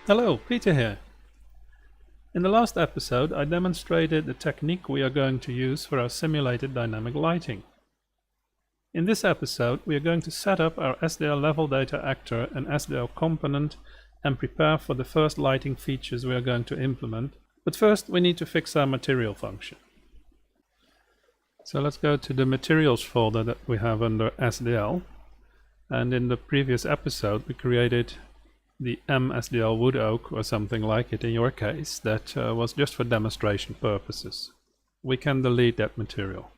Hello, Peter here. In the last episode I demonstrated the technique we are going to use for our simulated dynamic lighting. In this episode we are going to set up our SDLLevelDataActor and SDL Component and prepare for the first lighting features we are going to implement, but first we need to fix our material function. So let's go to the materials folder that we have under SDL, and in the previous episode we created the SDL wood oak or something like it in your case that was just for demonstration purposes. We can delete that material.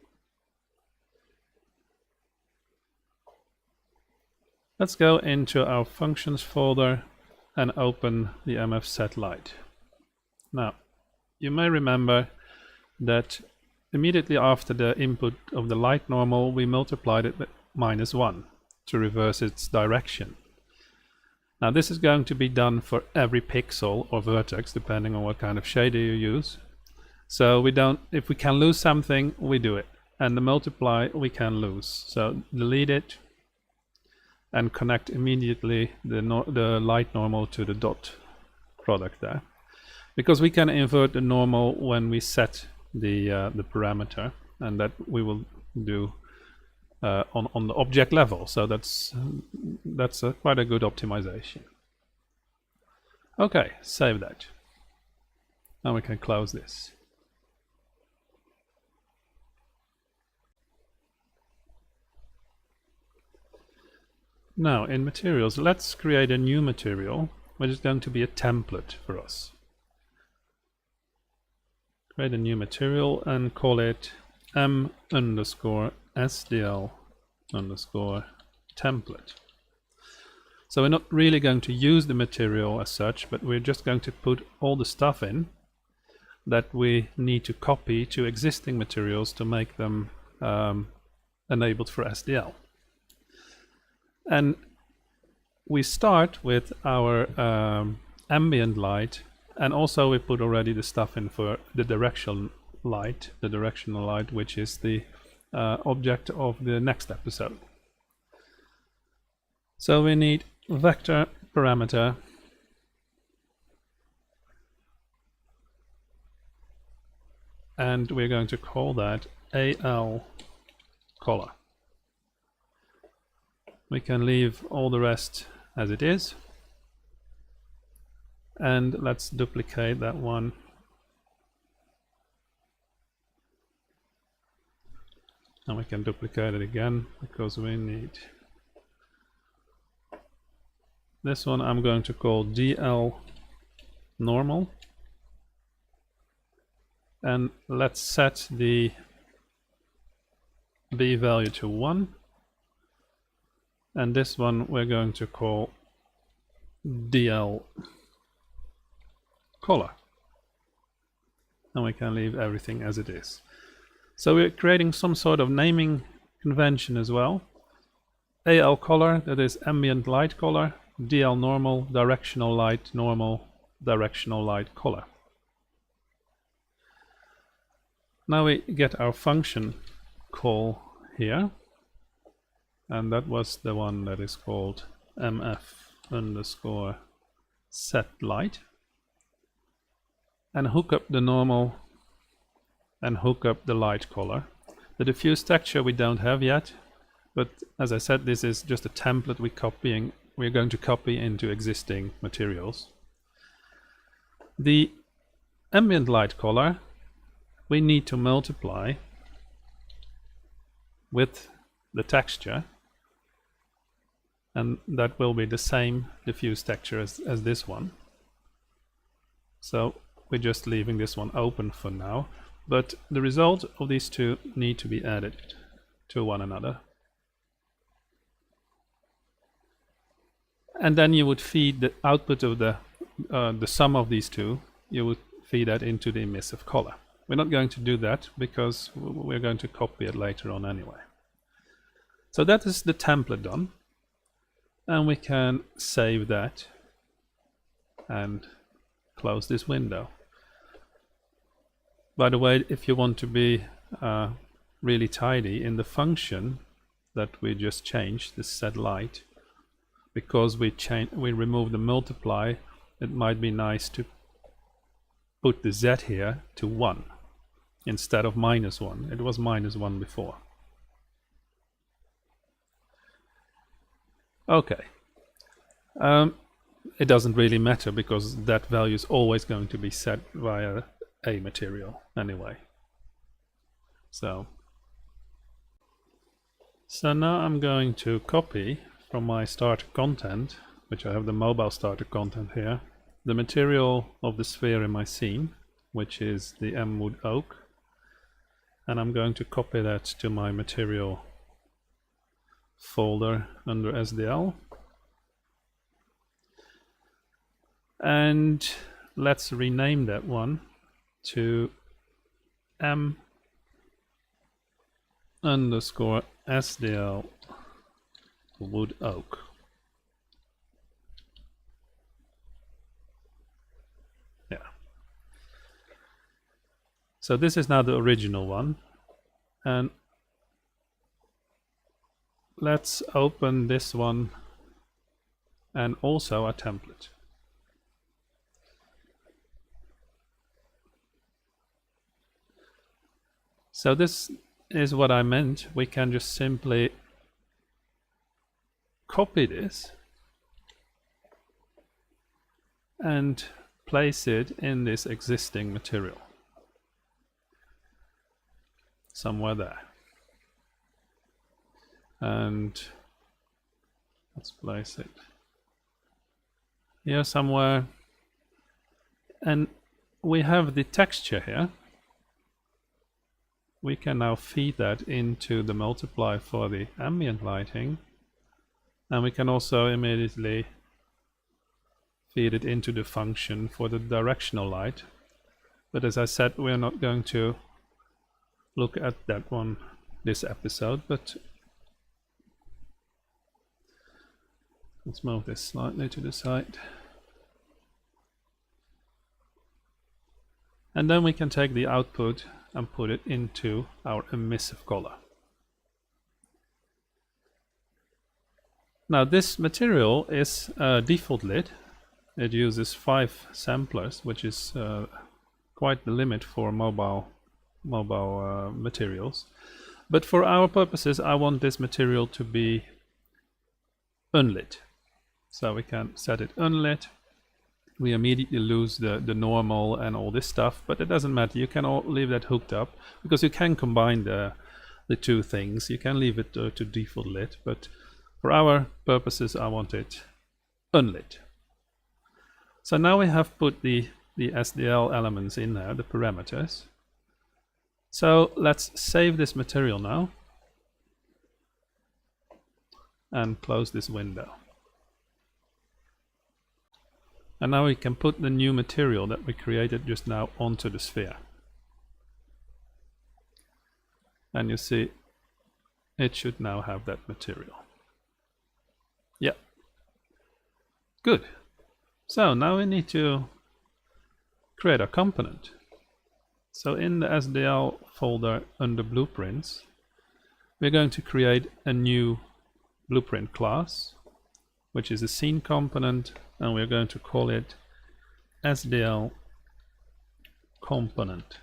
Let's go into our functions folder and open the MFSetLight. Now you may remember that immediately after the input of the light normal we multiplied it with -1 to reverse its direction. Now this is going to be done for every pixel or vertex depending on what kind of shader you use. So we don't, if we can lose something we do it, and the multiply we can lose. So delete it and connect immediately the light normal to the dot product there, because we can invert the normal when we set the parameter, and that we will do on the object level. So that's quite a good optimization. Okay, save that. Now we can close this. Now in materials, let's create a new material which is going to be a template for us. Create a new material and call it m_SDL_template. So we're not really going to use the material as such, but we're just going to put all the stuff in that we need to copy to existing materials to make them enabled for SDL. And we start with our ambient light, and also we put already the stuff in for the directional light, which is the object of the next episode. So we need vector parameter and we're going to call that AL color. We can leave all the rest as it is, and let's duplicate that one. And we can duplicate it again because we need this one. I'm going to call DL normal, and let's set the B value to 1, and this one we're going to call DL color, and we can leave everything as it is. So we're creating some sort of naming convention as well. AL color, that is ambient light color, DL normal, directional light normal, directional light color. Now we get our function call here, and that was the one that is called mf_setLight, and hook up the normal and hook up the light color. The diffuse texture we don't have yet, but as I said, this is just a template we're going to copy into existing materials. The ambient light color we need to multiply with the texture, and that will be the same diffuse texture as this one. So we're just leaving this one open for now, but the result of these two need to be added to one another. And then you would feed the output of the sum of these two, you would feed that into the emissive color. We're not going to do that because we're going to copy it later on anyway. So that is the template done, and we can save that and close this window. By the way, if you want to be really tidy, in the function that we just changed, this setLight, because we remove the multiply, it might be nice to put the Z here to 1 instead of -1. It was -1 before. Okay. It doesn't really matter because that value is always going to be set via a material anyway. So now I'm going to copy from my starter content, which I have the mobile starter content here, the material of the sphere in my scene, which is the M wood oak, and I'm going to copy that to my material folder under SDL. And let's rename that one to M underscore SDL wood oak. Yeah. So this is now the original one, and let's open this one and also a template. So this is what I meant. We can just simply copy this and place it in this existing material somewhere there. And let's place it here somewhere. And we have the texture here. We can now feed that into the multiply for the ambient lighting, and we can also immediately feed it into the function for the directional light. But as I said, we're not going to look at that one this episode, but let's move this slightly to the side. And then we can take the output and put it into our emissive color. Now this material is default lit. It uses 5 samplers, which is quite the limit for mobile materials. But for our purposes, I want this material to be unlit. So we can set it unlit. We immediately lose the normal and all this stuff, but it doesn't matter. You can leave that hooked up because you can combine the two things. You can leave it to default lit, but for our purposes, I want it unlit. So now we have put the SDL elements in there, the parameters. So let's save this material now and close this window. And now we can put the new material that we created just now onto the sphere. And you see, it should now have that material. Yeah. Good. So now we need to create a component. So in the SDL folder under blueprints, we're going to create a new blueprint class, which is a scene component, and we're going to call it SDL Component.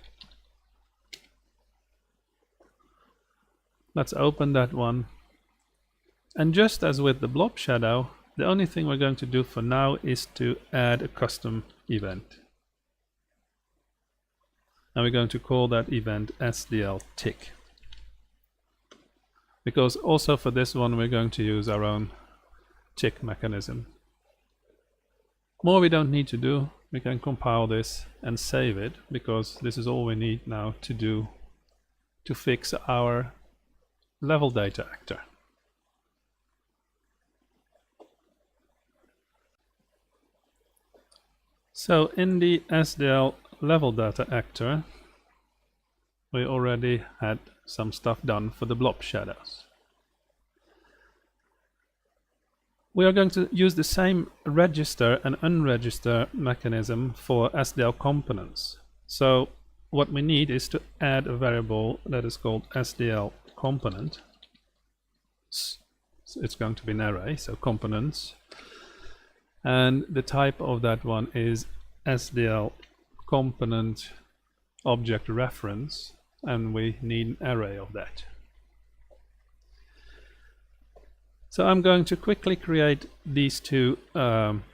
Let's open that one. And just as with the blob shadow, the only thing we're going to do for now is to add a custom event. And we're going to call that event SDL tick. Because also for this one we're going to use our own tick mechanism. More we don't need to do. We can compile this and save it, because this is all we need now to do to fix our level data actor. So in the SDL level data actor, we already had some stuff done for the blob shadows. We are going to use the same register and unregister mechanism for SDL components. So what we need is to add a variable that is called SDL Component. So it's going to be an array, so components. and the type of that one is SDL component object reference, and we need an array of that. So I'm going to quickly create these two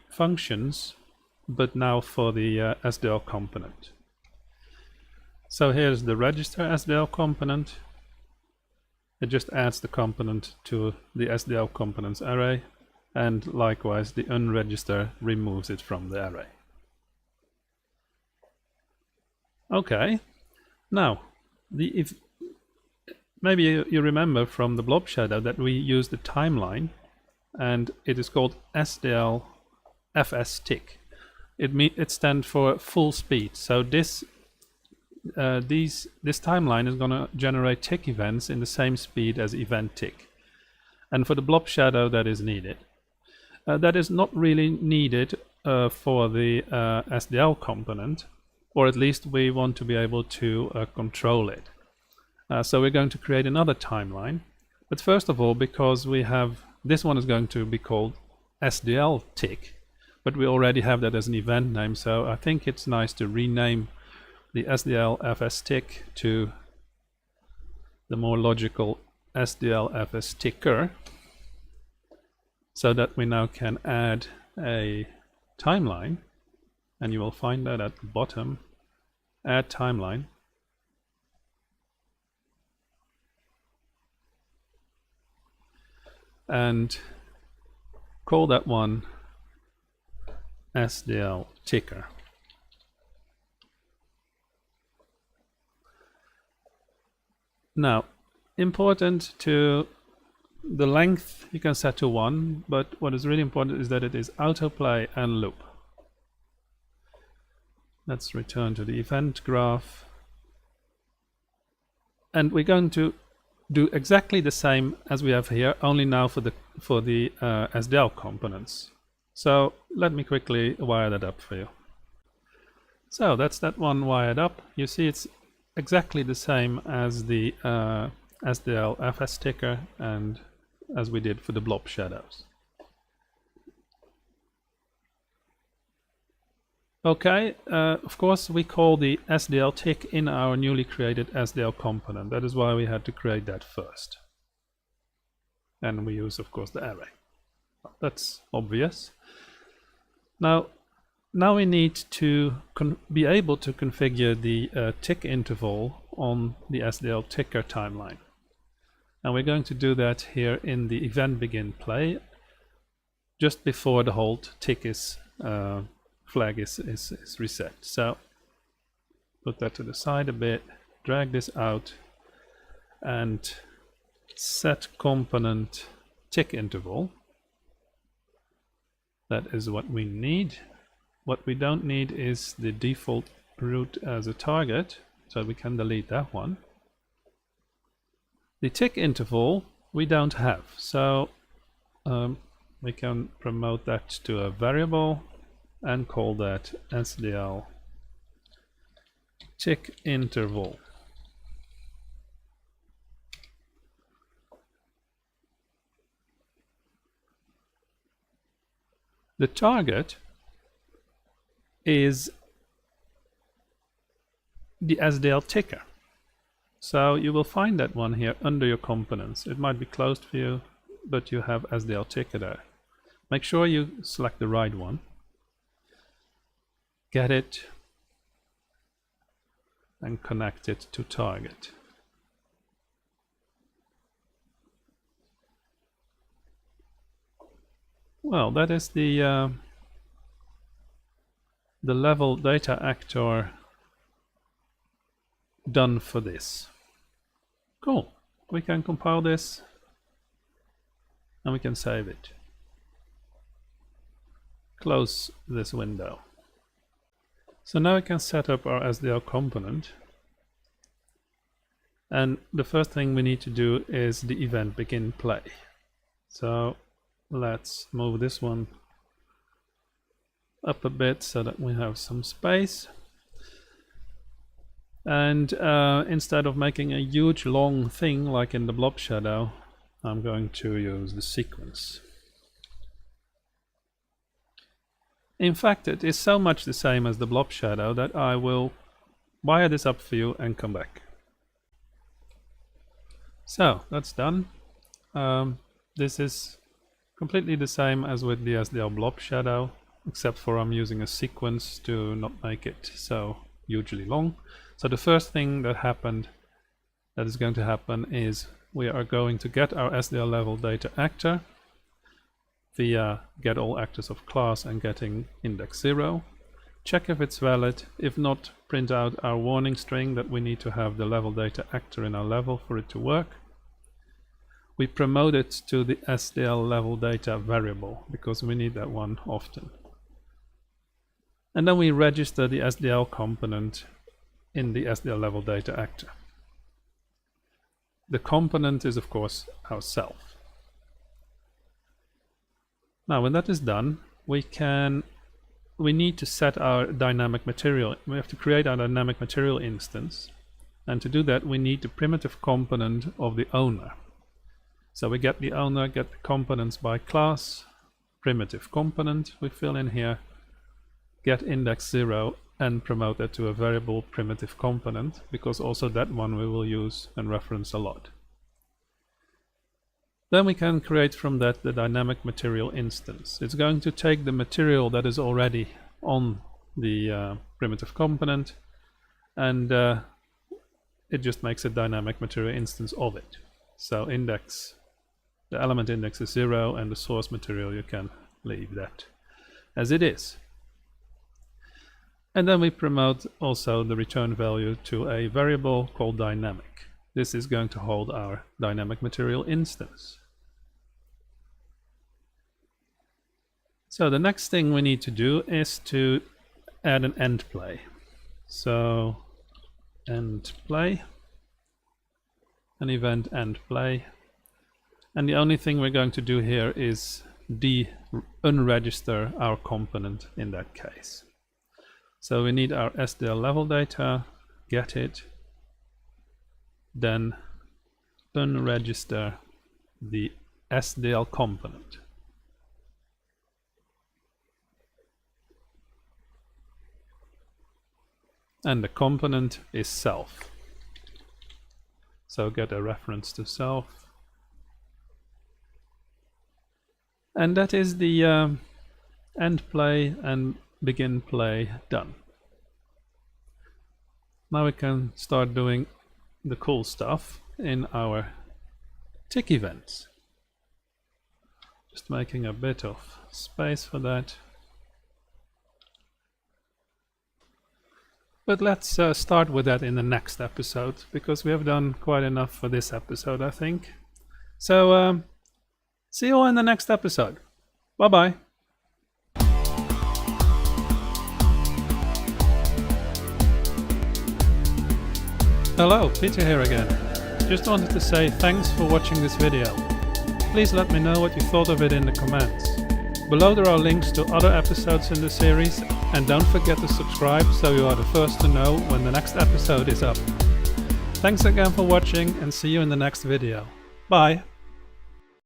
functions, but now for the SDL component. So here's the register SDL component. It just adds the component to the SDL components array, and likewise the unregister removes it from the array. Okay, now maybe you remember from the blob shadow that we used the timeline, and it is called SDL FS-tick. It stands for full speed. So this timeline is going to generate tick events in the same speed as event tick, and for the blob shadow that is needed. That is not really needed for the SDL component, or at least we want to be able to control it. So we're going to create another timeline, but first of all, because we have this one is going to be called SDL tick, but we already have that as an event name, so I think it's nice to rename the SDL FS tick to the more logical SDL FS ticker, so that we now can add a timeline, and you will find that at the bottom. Add timeline, and call that one SDL ticker. Now, important to the length you can set to 1, but what is really important is that it is autoplay and loop. Let's return to the event graph, and we're going to do exactly the same as we have here, only now for the SDL components. So let me quickly wire that up for you. So that's that one wired up. You see it's exactly the same as the SDL FS ticker and as we did for the blob shadows. Okay, of course we call the SDL tick in our newly created SDL component. That is why we had to create that first. And we use, of course, the array. That's obvious. Now we need to be able to configure the tick interval on the SDL ticker timeline. And we're going to do that here in the event begin play, just before the hold tick flag is reset. So put that to the side a bit, drag this out, and set component tick interval. That is what we need. What we don't need is the default root as a target, so we can delete that one. The tick interval we don't have, so we can promote that to a variable and call that SDL tick interval. The target is the SDL ticker. So you will find that one here under your components. It might be closed for you, but you have SDL ticker there. Make sure you select the right one. Get it and connect it to target. Well, that is the level data actor done for this. Cool. We can compile this and we can save it. Close this window. So now we can set up our SDL component, and the first thing we need to do is the event begin play. So let's move this one up a bit so that we have some space, and instead of making a huge long thing like in the blob shadow, I'm going to use the sequence. In fact, it is so much the same as the blob shadow that I will wire this up for you and come back. So that's done. This is completely the same as with the SDL blob shadow, except for I'm using a sequence to not make it so hugely long. So the first thing that is going to happen is we are going to get our SDLLevelDataActor via get all actors of class and getting index 0. Check if it's valid. If not, print out our warning string that we need to have the level data actor in our level for it to work. We promote it to the SDL level data variable because we need that one often. And then we register the SDL component in the SDL level data actor. The component is of course ourself. Now when that is done, we need to set our dynamic material. We have to create our dynamic material instance, and to do that we need the primitive component of the owner. So we get the owner, get the components by class, primitive component we fill in here, get index 0 and promote that to a variable primitive component, because also that one we will use and reference a lot. Then we can create from that the dynamic material instance. It's going to take the material that is already on the primitive component and it just makes a dynamic material instance of it. So the element index is 0 and the source material you can leave that as it is. And then we promote also the return value to a variable called dynamic. This is going to hold our dynamic material instance. So the next thing we need to do is to add an end play. So end play, an event end play. And the only thing we're going to do here is unregister our component in that case. So we need our SDL level data, get it, then unregister the SDL component. And the component is self. So get a reference to self. And that is the end play and begin play done. Now we can start doing the cool stuff in our tick events. Just making a bit of space for that. But let's start with that in the next episode, because we have done quite enough for this episode, I think. So see you all in the next episode. Bye bye. Hello, Peter here again. Just wanted to say thanks for watching this video. Please let me know what you thought of it in the comments. Below there are links to other episodes in the series, and don't forget to subscribe so you are the first to know when the next episode is up. Thanks again for watching and see you in the next video. Bye!